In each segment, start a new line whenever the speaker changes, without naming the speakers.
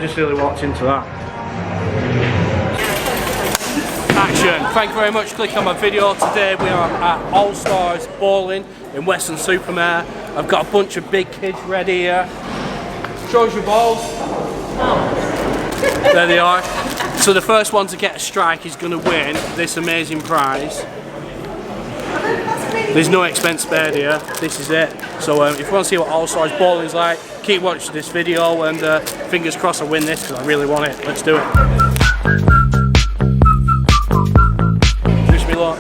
just nearly walked into that. Action. Thank you very much for clicking on my video. Today we are at Allstars Bowling in Weston-super-Mare. I've got a bunch of big kids ready here. Show us your balls. There they are. So the first one to get a strike is going to win this amazing prize. There's no expense spared here. This is it. So if you want to see what Allstars Bowling is like, keep watching this video and fingers crossed I win this because I really want it. Let's do it. Wish me luck.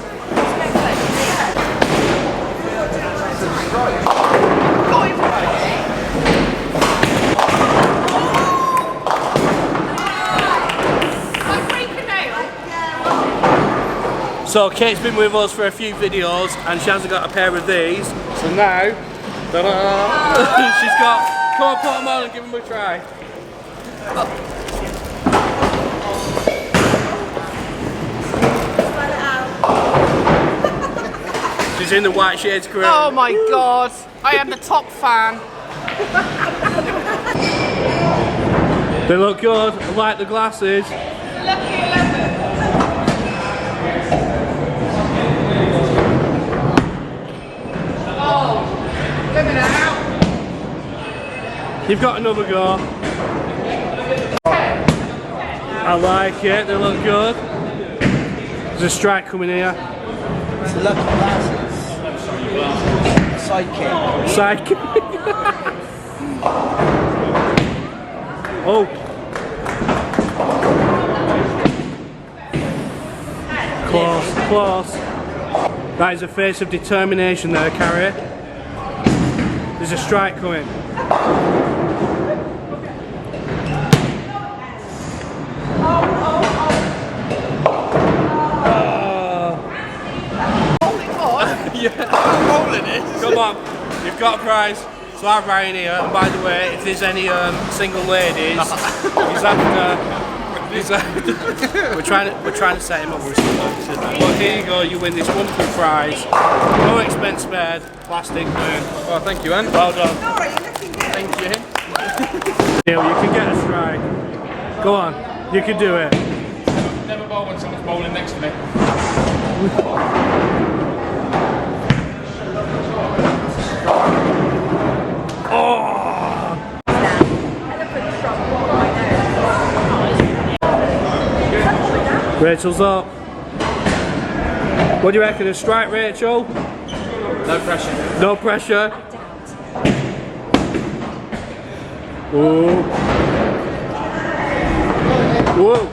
So Kate's been with us for a few videos and she hasn't got a pair of these. So now, ta-da! She's got, come on, put them on and give them a try. She's in the white shades crew.
Oh my god, I am the top fan.
They look good, I like the glasses.
Lucky 11. Oh, look at that.
You've got another go. I like it, they look good. There's a strike coming here.
It's lucky glasses. Sidekick.
Sidekick. Oh. Close, close. That is a face of determination there, Carrie. There's a strike coming.
Bowling is.
Come on, you've got a prize. So I'm Ryan here, and by the way, if there's any single ladies, we're trying to set him up with something. But here you go, you win this wonderful prize. No expense spared, plastic moon.
Oh, thank you, Anne.
Well done.
Alright, you're looking good.
Thank you.
Neil, you can get a strike. Go on, you can do it.
Never bowl when someone's bowling next to me.
Rachel's up. What do you reckon? A strike, Rachel?
No pressure.
No pressure. Whoa. Whoa.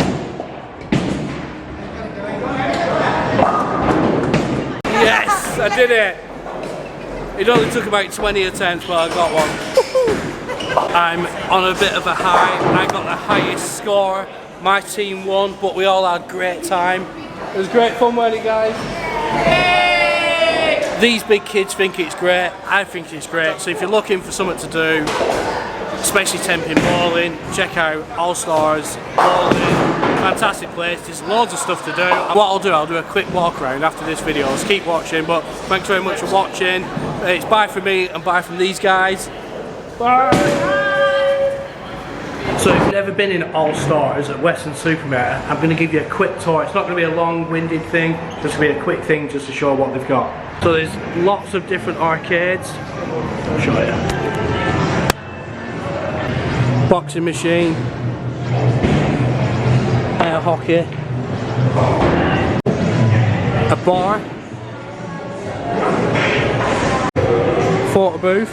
Yes, I did it. It only took about 20 attempts, but I got one. I'm on a bit of a high. I got the highest score. My team won, but we all had a great time. It was great fun, weren't it, guys? Yay! These big kids think it's great. I think it's great. So if you're looking for something to do, especially temping bowling, check out Allstars Bowling. Fantastic place. There's loads of stuff to do. What I'll do a quick walk around after this video. So keep watching, but thanks very much for watching. It's bye from me and bye from these guys. Bye! So if you've never been in Allstars at Weston-super-Mare, I'm going to give you a quick tour. It's not going to be a long-winded thing, just going to be a quick thing just to show what they've got. So there's lots of different arcades. I'll show you. Boxing machine, air hockey, a bar, photo booth,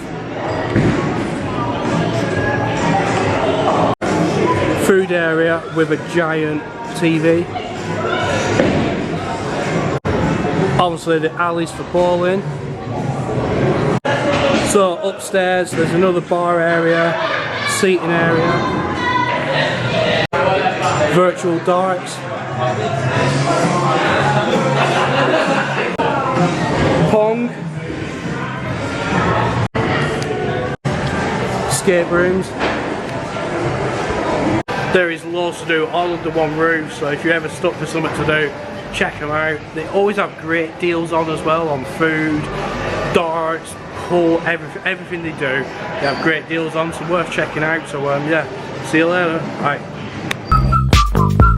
food area with a giant TV. Obviously the alleys for bowling. So upstairs there's another bar area, seating area, virtual darts, pong, escape rooms. There is loads to do all under one roof, so if you're ever stuck for something to do, check them out. They always have great deals on as well, on food, darts, pool, everything they do. They have great deals on, so worth checking out. So yeah, See you later. Bye.